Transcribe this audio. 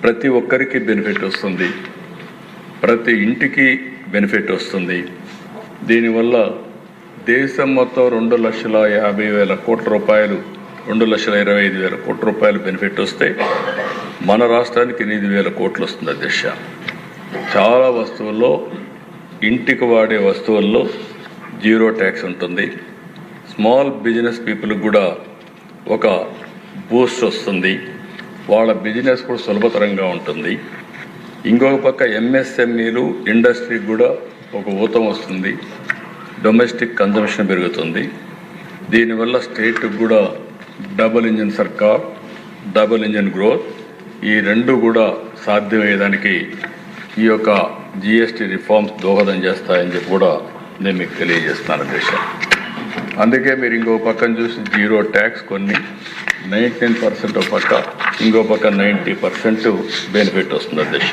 ప్రతి ఒక్కరికి బెనిఫిట్ వస్తుంది, ప్రతి ఇంటికి బెనిఫిట్ వస్తుంది. దీనివల్ల దేశం మొత్తం 2,50,000 కోట్ల రూపాయలు, 2,25,000 కోట్ల రూపాయలు బెనిఫిట్ వస్తే మన రాష్ట్రానికి 8,000 కోట్లు వస్తుంది అధ్యక్ష. చాలా వస్తువుల్లో, ఇంటికి వాడే వస్తువుల్లో జీరో ట్యాక్స్ ఉంటుంది. స్మాల్ బిజినెస్ పీపుల్కి కూడా ఒక బూస్ట్ వస్తుంది, వాళ్ళ బిజినెస్ కూడా సులభతరంగా ఉంటుంది. ఇంకొక పక్క ఎంఎస్ఎంఈలు, ఇండస్ట్రీకి కూడా ఒక ఊతం వస్తుంది, డొమెస్టిక్ కన్జంప్షన్ పెరుగుతుంది. దీనివల్ల స్టేట్కి కూడా డబుల్ ఇంజిన్ సర్కార్, డబుల్ ఇంజిన్ గ్రోత్, ఈ రెండు కూడా సాధ్యమయ్యేదానికి ఈ యొక్క జిఎస్టీ రిఫార్మ్స్ దోహదం చేస్తాయని చెప్పి కూడా నేను మీకు తెలియజేస్తున్నాను అధ్యక్ష. అందుకే మీరు ఇంకో పక్కన చూసి జీరో ట్యాక్స్ కొన్ని 99% ఒక పక్క, ఇంకో పక్క 90% బెనిఫిట్ వస్తుంది అధ్యక్ష.